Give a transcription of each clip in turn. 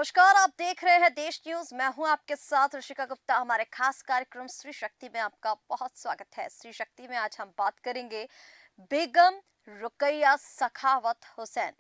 नमस्कार, आप देख रहे हैं देश न्यूज। मैं हूं आपके साथ ऋषिका गुप्ता। हमारे खास कार्यक्रम स्त्री शक्ति में आपका बहुत स्वागत है। स्त्री शक्ति में आज हम बात करेंगे बेगम रुकैया सखावत हुसैन,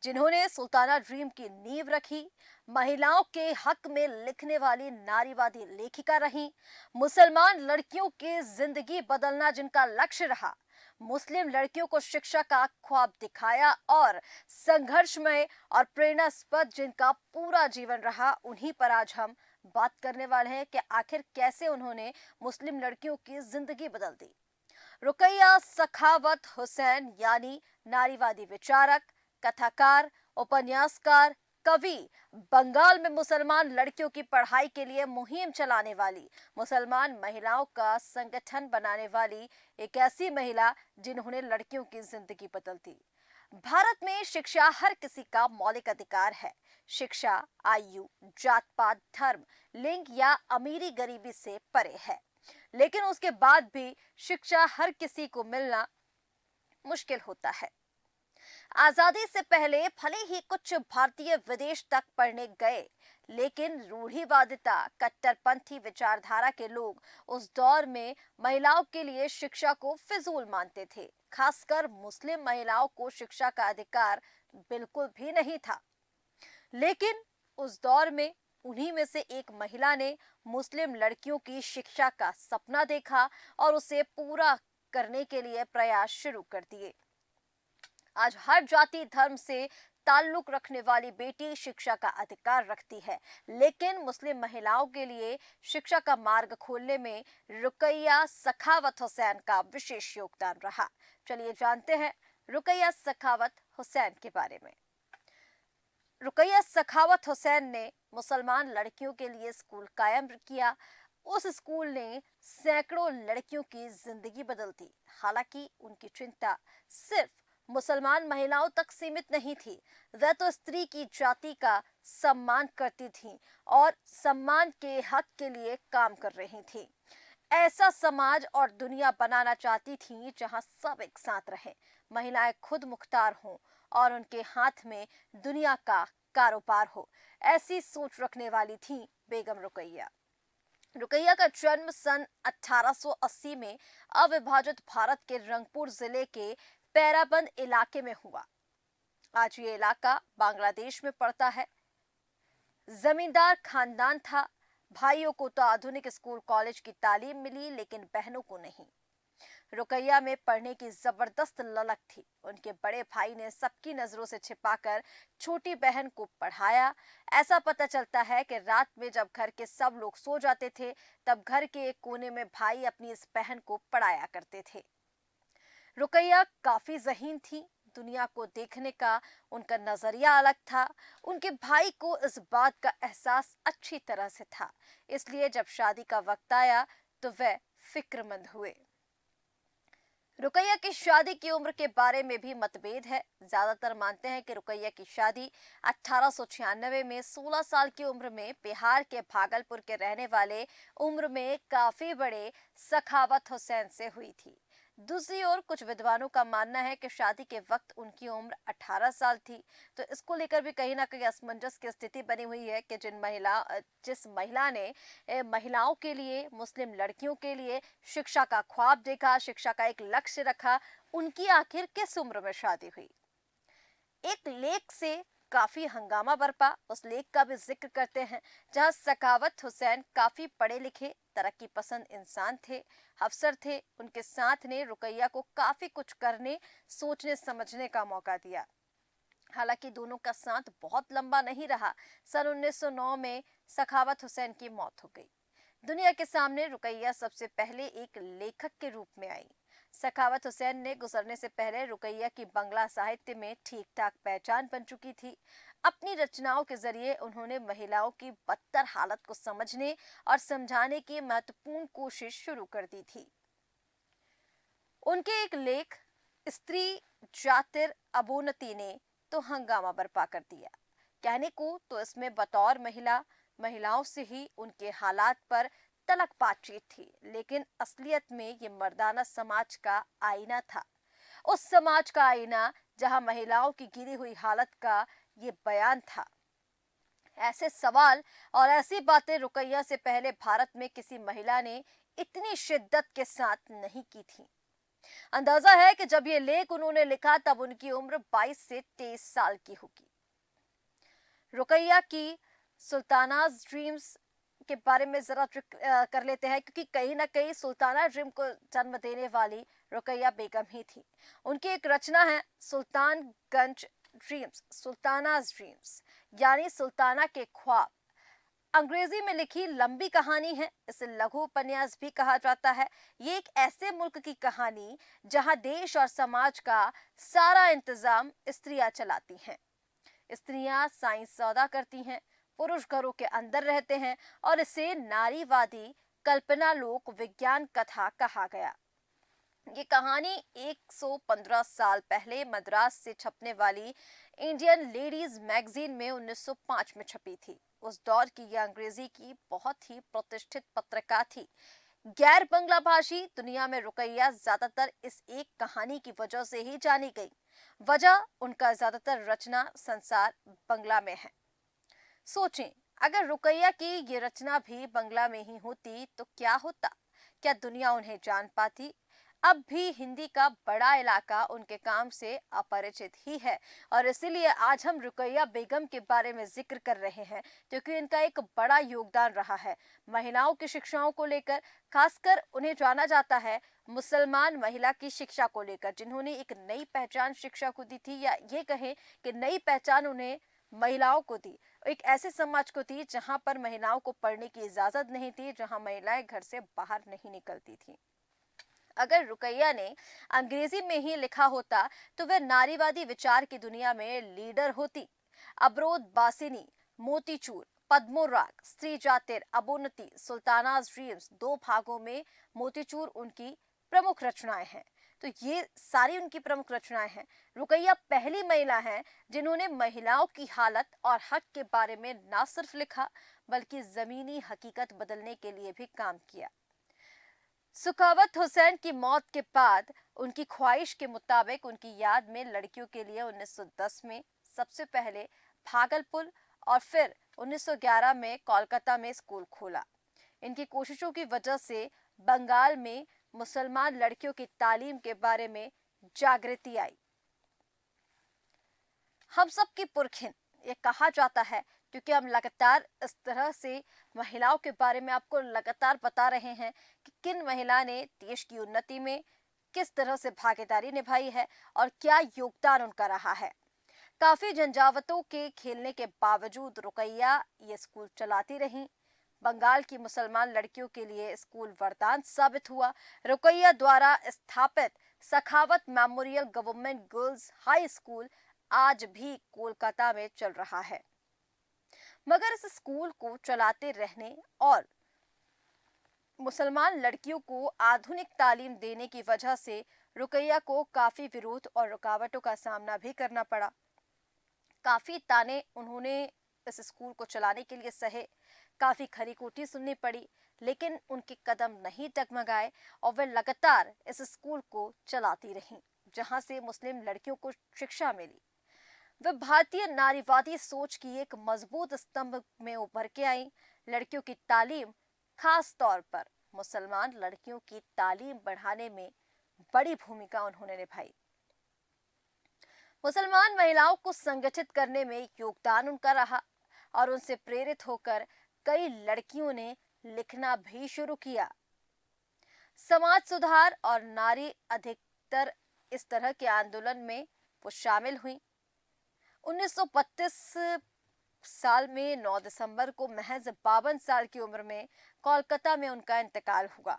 जिन्होंने सुल्ताना ड्रीम की नींव रखी, महिलाओं के हक में लिखने वाली नारीवादी लेखिका रही, मुसलमान लड़कियों की जिंदगी बदलना जिनका लक्ष्य रहा, मुस्लिम लड़कियों को शिक्षा का ख्वाब दिखाया और संघर्षमय और प्रेरणास्पद जिनका पूरा जीवन रहा, उन्हीं पर आज हम बात करने वाले हैं कि आखिर कैसे उन्होंने मुस्लिम लड़कियों की जिंदगी बदल दी। रुकैया सखावत हुसैन यानी नारीवादी विचारक, कथाकार, उपन्यासकार, कवि, बंगाल में मुसलमान लड़कियों की पढ़ाई के लिए मुहिम चलाने वाली, मुसलमान महिलाओं का संगठन बनाने वाली एक ऐसी महिला जिन्होंने लड़कियों की जिंदगी बदल दी। भारत में शिक्षा हर किसी का मौलिक अधिकार है। शिक्षा आयु, जात पात, धर्म, लिंग या अमीरी गरीबी से परे है। लेकिन उसके बाद भी शिक्षा हर किसी को मिलना मुश्किल होता है। आजादी से पहले भले ही कुछ भारतीय विदेश तक पढ़ने गए, लेकिन रूढ़िवादिता, कट्टरपंथी विचारधारा के लोग उस दौर में महिलाओं के लिए शिक्षा को फिजूल मानते थे। खासकर मुस्लिम महिलाओं को शिक्षा का अधिकार बिल्कुल भी नहीं था। लेकिन उस दौर में उन्हीं में से एक महिला ने मुस्लिम लड़कियों की शिक्षा का सपना देखा और उसे पूरा करने के लिए प्रयास शुरू कर दिए। आज हर जाति धर्म से ताल्लुक रखने वाली बेटी शिक्षा का अधिकार रखती है, लेकिन मुस्लिम महिलाओं के लिए शिक्षा का मार्ग खोलने में रुकैया सखावत हुसैन का विशेष योगदान रहा। चलिए जानते हैं रुकैया सखावत हुसैन के बारे में। रुकैया सखावत हुसैन ने मुसलमान लड़कियों के लिए स्कूल कायम किया। उस स्कूल ने सैकड़ों लड़कियों की जिंदगी बदल दी। हालांकि उनकी चिंता सिर्फ मुसलमान महिलाओं तक सीमित नहीं थी। वह तो स्त्री की जाति का सम्मान करती थी और सम्मान के हक के लिए काम कर रही थी। ऐसा समाज और दुनिया बनाना चाहती थी जहां सब एक साथ रहें, महिलाएं खुद मुख्तार हों और उनके हाथ में दुनिया का कारोबार हो। ऐसी सोच रखने वाली थी बेगम रुकैया। रुकैया का जन्म सन 1880 में अविभाजित भारत के रंगपुर जिले के पैराबंद इलाके में हुआ। आज ये इलाका बांग्लादेश में पड़ता है। जमींदार खानदान था। भाइयों को तो आधुनिक स्कूल कॉलेज की तालीम मिली, लेकिन बहनों को नहीं। रुकैया में पढ़ने की जबरदस्त ललक थी। उनके बड़े भाई ने सबकी नजरों से छिपाकर छोटी बहन को पढ़ाया। ऐसा पता चलता है कि रात में जब घर के सब लोग सो जाते थे, तब घर के एक कोने में भाई अपनी इस बहन को पढ़ाया करते थे। रुकैया काफी ज़हीन थी। दुनिया को देखने का उनका नजरिया अलग था। उनके भाई को इस बात का एहसास अच्छी तरह से था। इसलिए जब शादी का वक्त आया तो वह फिक्रमंद हुए। रुकैया की शादी की उम्र के बारे में भी मतभेद है। ज्यादातर मानते हैं कि रुकैया की शादी 1896 में 16 साल की उम्र में बिहार के भागलपुर के रहने वाले उम्र में काफी बड़े सखावत हुसैन से हुई थी। दूसरी ओर कुछ विद्वानों का मानना है कि शादी के वक्त उनकी उम्र 18 साल थी। तो इसको लेकर भी कहीं ना कहीं असमंजस की स्थिति बनी हुई है कि जिस महिला ने महिलाओं के लिए, मुस्लिम लड़कियों के लिए शिक्षा का ख्वाब देखा, शिक्षा का एक लक्ष्य रखा, उनकी आखिर किस उम्र में शादी हुई। एक लेख से काफी हंगामा बरपा। उस लेख का भी जिक्र करते हैं, जहां सखावत हुसैन काफी पढ़े लिखे, तरक्की पसंद इंसान थे, अफसर थे। उनके साथ ने रुकैया को काफी कुछ करने, सोचने समझने का मौका दिया। हालांकि दोनों का साथ बहुत लंबा नहीं रहा। सन 1909 में सखावत हुसैन की मौत हो गई। दुनिया के सामने रुकैया सबसे पहले एक लेखक के रूप में आई। सखावत हुसैन ने गुजरने से पहले रुकैया की बंगला साहित्य में ठीक ठाक पहचान बन चुकी थी। अपनी रचनाओं के जरिए उन्होंने महिलाओं की बदतर हालत को समझने और समझाने की महत्वपूर्ण कोशिश शुरू कर दी थी। उनके एक लेख स्त्री जातिर अबोनति ने तो हंगामा बर्पा कर दिया। कहने को तो इसमें बतौर महिलाओं से ही उनके हालात पर तलक बातचीत थी, लेकिन असलियत में ये मर्दाना समाज का आईना था। उस समाज का आईना जहां महिलाओं की गिरी हुई हालत का ये बयान था। ऐसे सवाल और ऐसी बातें रुकैया से पहले भारत में किसी महिला ने इतनी शिद्दत के साथ नहीं की थी। अंदाजा है कि जब ये लेख उन्होंने लिखा तब उनकी उम्र 22 से 23 साल की होगी। रुकैया की सुल्तानाज ड्रीम्स के बारे में जरा कर लेते हैं, क्योंकि कहीं ना कहीं सुल्ताना ड्रीम को जन्म देने वाली रुकैया बेगम ही थी। उनकी एक रचना है सुल्तानगंज ड्रीम्स, सुल्तानाज ड्रीम्स, यानी सुल्ताना के ख्वाब। अंग्रेजी में लिखी लंबी कहानी है, इसे लघु उपन्यास भी कहा जाता है। ये एक ऐसे मुल्क की कहानी जहां देश और समाज का सारा इंतजाम स्त्रियां चलाती हैं। स्त्रियां साइंस सौदा करती हैं, पुरुष घरों के अंदर रहते हैं और इसे नारीवादी कल्पना लोक विज्ञान कथा कहा गया। ये कहानी 115 साल पहले मद्रास से छपने वाली इंडियन लेडीज मैगजीन में 1905 में छपी थी। उस दौर की यह अंग्रेजी की बहुत ही प्रतिष्ठित पत्रिका थी। गैर बंगला भाषी दुनिया में रुकैया ज्यादातर इस एक कहानी की वजह से ही जानी गई। वजह उनका ज्यादातर रचना संसार बंगला में है। सोचें, अगर रुकैया की ये रचना भी बंगला में ही होती तो क्या होता? क्या दुनिया उन्हें जान पाती? अब भी हिंदी का बड़ा इलाका उनके काम से अपरिचित ही है और इसीलिए आज हम रुकैया बेगम के बारे में जिक्र कर रहे हैं, क्योंकि इनका एक बड़ा योगदान रहा है महिलाओं की शिक्षाओं को लेकर। खासकर उन्हें जाना जाता है मुसलमान महिला की शिक्षा को लेकर, जिन्होंने एक नई पहचान शिक्षा को दी थी, या ये कहें कि नई पहचान उन्हें महिलाओं को दी। एक ऐसे समाज को थी जहां पर महिलाओं को पढ़ने की इजाजत नहीं थी, जहां महिलाएं घर से बाहर नहीं निकलती थी। अगर रुकैया ने अंग्रेजी में ही लिखा होता तो वह नारीवादी विचार की दुनिया में लीडर होती। अबरोद बासिनी, मोतीचूर, पद्मोराग, स्त्री जातिर, अबोनति, सुल्तानाज ड्रीम्स, दो भागों में मोतीचूर उनकी प्रमुख रचनाएं हैं। तो ये सारी उनकी प्रमुख रचनाएं हैं। रुकैया पहली महिला हैं जिन्होंने महिलाओं की हालत और हक के बारे में न सिर्फ लिखा बल्कि जमीनी हकीकत बदलने के लिए भी काम किया। सुखावत हुसैन की मौत के बाद उनकी ख्वाहिश के मुताबिक उनकी याद में लड़कियों के लिए 1910 में सबसे पहले भागलपुर और फिर 1911 में कोलकाता में स्कूल खोला। इनकी कोशिशों की वजह से बंगाल में मुसलमान लड़कियों की तालीम के बारे में जागृति आई। हम सब की पुरखिन ये कहा जाता है क्योंकि हम लगातार इस तरह से महिलाओं के बारे में आपको लगातार बता रहे हैं कि किन महिला ने देश की उन्नति में किस तरह से भागीदारी निभाई है और क्या योगदान उनका रहा है। काफी झंझावतों के खेलने के बावजूद रुकैया ये स्कूल चलाती रहीं। बंगाल की मुसलमान लड़कियों के लिए स्कूल वरदान साबित हुआ। रुकैया द्वारा स्थापित Sakhawat memorial government girls high school आज भी कोलकाता में चल रहा है। मगर इस स्कूल को चलाते रहने और मुसलमान लड़कियों को आधुनिक तालीम देने की वजह से रुकैया को काफी विरोध और रुकावटों का सामना भी करना पड़ा। काफी ताने उन्होंने इस स्कूल को चलाने के लिए सहे, काफी खरी खोटी सुननी पड़ी, लेकिन उनके कदम नहीं डगमगाए और वे लगातार इस स्कूल को चलाती रहीं, जहां से मुस्लिम लड़कियों को शिक्षा मिली। वे भारतीय नारीवादी सोच की एक मजबूत स्तंभ में उभर के आई। लड़कियों की तालीम, खास तौर पर मुसलमान लड़कियों की तालीम बढ़ाने में बड़ी भूमिका उन्होंने निभाई। मुसलमान महिलाओं को संगठित करने में योगदान उनका रहा और उनसे प्रेरित होकर कई लड़कियों ने लिखना भी शुरू किया। समाज सुधार और नारी अधिकतर इस तरह के आंदोलन में वो शामिल हुई। 1932 साल में 9 दिसंबर को महज 52 साल की उम्र में कोलकाता में उनका इंतकाल हुआ।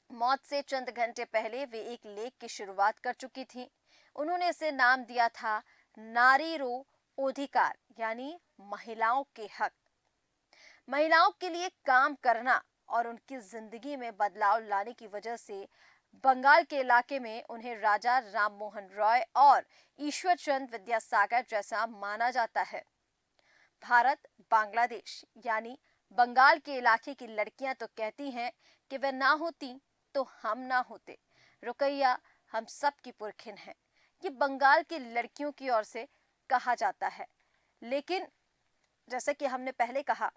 मौत से चंद घंटे पहले वे एक लेख की शुरुआत कर चुकी थीं। उन्होंने इसे नाम दिया था नारी रो अधिकार, यानी महिलाओं के हक। महिलाओं के लिए काम करना और उनकी जिंदगी में बदलाव लाने की वजह से बंगाल के इलाके में उन्हें राजा राम मोहन रॉय और ईश्वर चंद विद्यासागर जैसा माना जाता है। भारत बांग्लादेश यानी बंगाल के इलाके की लड़कियां तो कहती हैं कि वे ना होती तो हम ना होते। रुकैया हम सब की पुरखिन है, ये बंगाल की लड़कियों की ओर से कहा जाता है। लेकिन जैसे कि हमने पहले कहा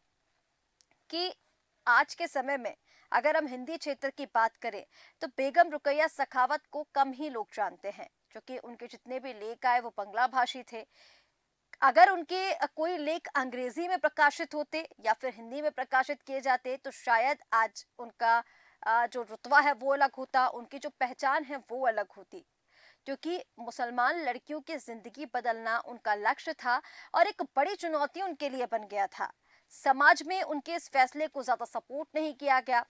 कि आज के समय में अगर हम हिंदी क्षेत्र की बात करें तो बेगम रुकैया सखावत को कम ही लोग जानते हैं, क्योंकि उनके जितने भी लेख आए वो बंगला भाषी थे। अगर उनके कोई लेख अंग्रेजी में प्रकाशित होते या फिर हिंदी में प्रकाशित किए जाते तो शायद आज उनका जो रुतबा है वो अलग होता, उनकी जो पहचान है वो अलग होती। क्योंकि मुसलमान लड़कियों की जिंदगी बदलना उनका लक्ष्य था और एक बड़ी चुनौती उनके लिए बन गया था। समाज में उनके इस फैसले को ज्यादा सपोर्ट नहीं किया गया।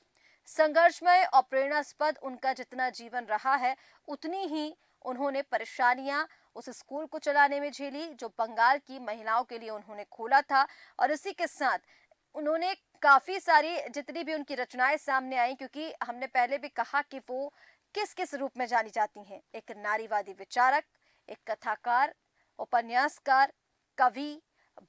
संघर्षमय और प्रेरणास्पद उनका जितना जीवन रहा है, उतनी ही उन्होंने परेशानियां उस स्कूल को चलाने में झेली जो बंगाल की महिलाओं के लिए उन्होंने खोला था। और इसी के साथ उन्होंने काफी सारी जितनी भी उनकी रचनाएं सामने आई, क्योंकि हमने पहले भी कहा कि वो किस किस रूप में जानी जाती हैं, एक नारीवादी विचारक, एक कथाकार, उपन्यासकार, कवि,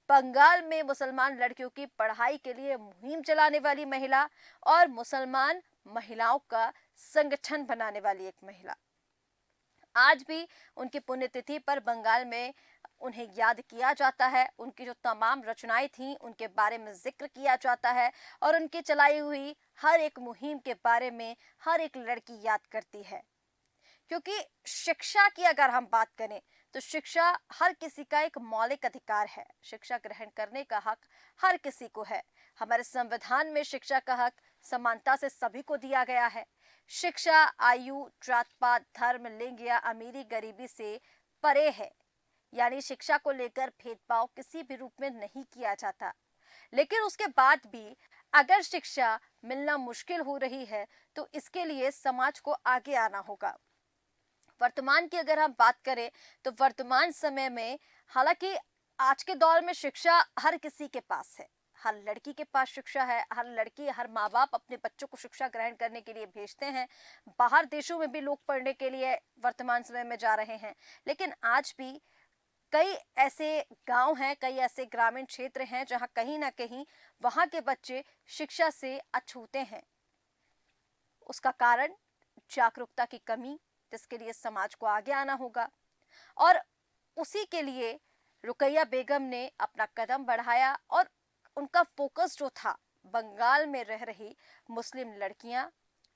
बंगाल में मुसलमान लड़कियों की पढ़ाई के लिए मुहिम चलाने वाली महिला और मुसलमान महिलाओं का संगठन बनाने वाली एक महिला। आज भी उनकी पुण्यतिथि पर बंगाल में उन्हें याद किया जाता है, उनकी जो तमाम रचनाएं थीं उनके बारे में जिक्र किया जाता है और उनकी चलाई हुई हर एक मुहिम के बारे में हर एक लड़की याद करती है। क्योंकि शिक्षा की अगर हम बात करें तो शिक्षा हर किसी का एक मौलिक अधिकार है। शिक्षा ग्रहण करने का हक हर किसी को है। हमारे संविधान में शिक्षा का हक समानता से सभी को दिया गया है। शिक्षा आयु, जात पात, धर्म, लिंग या अमीरी गरीबी से परे है, यानी शिक्षा को लेकर भेदभाव किसी भी रूप में नहीं किया जाता। लेकिन उसके बाद भी अगर शिक्षा मिलना मुश्किल हो रही है तो इसके लिए समाज को आगे आना होगा। वर्तमान की अगर हम बात करें तो वर्तमान समय में हालांकि आज के दौर में शिक्षा हर किसी के पास है, हर लड़की के पास शिक्षा है, हर लड़की, हर माँ बाप अपने बच्चों को शिक्षा ग्रहण करने के लिए भेजते हैं। बाहर देशों में भी लोग पढ़ने के लिए वर्तमान समय में जा रहे हैं। लेकिन आज भी कई ऐसे गांव हैं, कई ऐसे ग्रामीण क्षेत्र हैं जहां कहीं ना कहीं वहां के बच्चे शिक्षा से अछूते हैं। उसका कारण जागरूकता की कमी, जिसके लिए समाज को आगे आना होगा। और उसी के लिए रुकैया बेगम ने अपना कदम बढ़ाया और उनका फोकस जो था बंगाल में रह रही मुस्लिम लड़कियां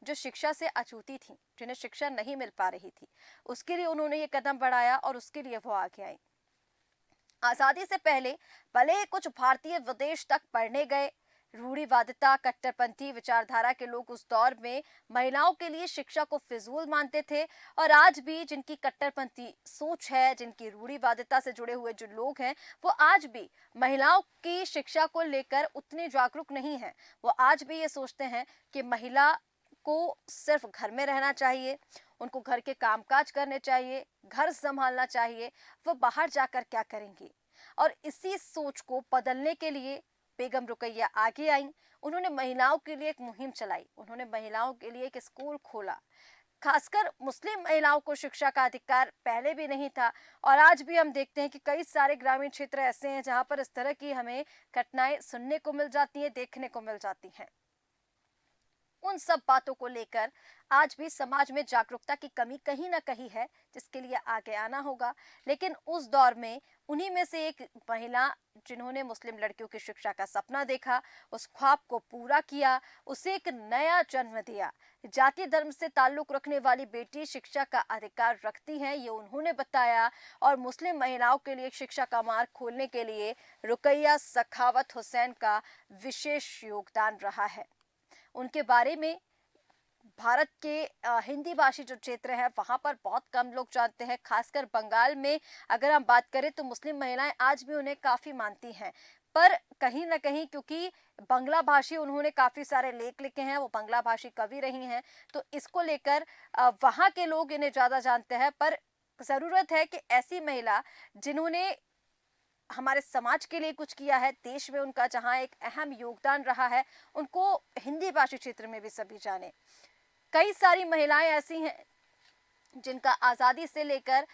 जो शिक्षा से अछूती थीं, जिन्हें शिक्षा नहीं मिल पा रही थी, उसके लिए उन्होंने ये कदम बढ़ाया और उसके लिए वो आगे आई। आजादी से पहले भले ही कुछ भारतीय विदेश तक पढ़ने गए, रूढ़िवादिता, कट्टरपंथी विचारधारा के लोग उस दौर में महिलाओं के लिए शिक्षा को फिजूल मानते थे। और आज भी जिनकी कट्टरपंथी सोच है, जिनकी रूढ़िवादिता से जुड़े हुए जो लोग हैं, वो आज भी महिलाओं की शिक्षा को लेकर उतने जागरूक नहीं हैं। वो आज भी ये सोचते हैं कि महिला को सिर्फ घर में रहना चाहिए, उनको घर के कामकाज करने चाहिए, घर संभालना चाहिए, वो बाहर जाकर क्या करेंगी। और इसी सोच को बदलने के लिए बेगम रुकैया आगे आई। उन्होंने महिलाओं के लिए एक मुहिम चलाई, उन्होंने महिलाओं के लिए एक स्कूल खोला। खासकर मुस्लिम महिलाओं को शिक्षा का अधिकार पहले भी नहीं था और आज भी हम देखते हैं कि कई सारे ग्रामीण क्षेत्र ऐसे हैं जहां पर इस तरह की हमें घटनाएं सुनने को मिल जाती हैं, देखने को मिल जाती हैं। उन सब बातों को लेकर आज भी समाज में जागरूकता की कमी कहीं ना कहीं है, जिसके लिए आगे आना होगा। लेकिन उस दौर में उन्हीं में से एक महिला जिन्होंने मुस्लिम लड़कियों की शिक्षा का सपना देखा, उस ख्वाब को पूरा किया, उसे एक नया जन्म दिया। जाति धर्म से ताल्लुक रखने वाली बेटी शिक्षा का अधिकार रखती हैं, ये उन्होंने बताया। और मुस्लिम महिलाओं के लिए शिक्षा का मार्ग खोलने के लिए रुकैया सखावत हुसैन का विशेष योगदान रहा है। उनके बारे में भारत के हिंदी भाषी जो क्षेत्र है वहां पर बहुत कम लोग जानते हैं। खासकर बंगाल में अगर हम बात करें तो मुस्लिम महिलाएं आज भी उन्हें काफी मानती हैं। पर कहीं ना कहीं क्योंकि बंगला भाषी उन्होंने काफी सारे लेख लिखे हैं, वो बंगला भाषी कवि रही हैं, तो इसको लेकर वहां के लोग इन्हें ज्यादा जानते हैं। पर जरूरत है कि ऐसी महिला जिन्होंने हमारे समाज के लिए कुछ किया है, देश में उनका जहां एक अहम योगदान रहा है, उनको हिंदी भाषी क्षेत्र में भी सभी जाने। कई सारी महिलाएं ऐसी हैं जिनका आजादी से लेकर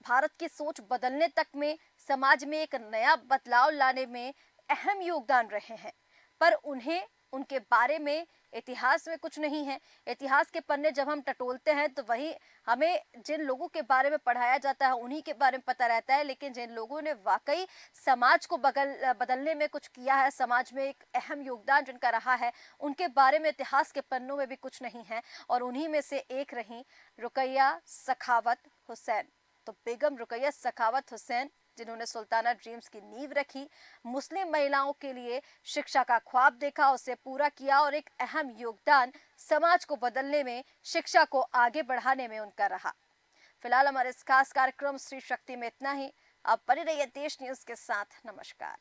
भारत की सोच बदलने तक में, समाज में एक नया बदलाव लाने में अहम योगदान रहे हैं। पर उन्हें उनके बारे में इतिहास में कुछ नहीं है। इतिहास के पन्ने जब हम टटोलते हैं तो वही हमें जिन लोगों के बारे में पढ़ाया जाता है उन्हीं के बारे में पता रहता है, लेकिन जिन लोगों ने वाकई समाज को बदलने में कुछ किया है, समाज में एक अहम योगदान जिनका रहा है, उनके बारे में इतिहास के पन्नों में भी कुछ नहीं है। और उन्हीं में से एक रही रुकैया सखावत हुसैन। तो बेगम रुकैया सखावत हुसैन, जिन्होंने सुल्ताना ड्रीम्स की नींव रखी, मुस्लिम महिलाओं के लिए शिक्षा का ख्वाब देखा, उसे पूरा किया और एक अहम योगदान समाज को बदलने में, शिक्षा को आगे बढ़ाने में उनका रहा। फिलहाल हमारे इस खास कार्यक्रम स्त्री शक्ति में इतना ही। आप बने रहिए देश न्यूज के साथ। नमस्कार।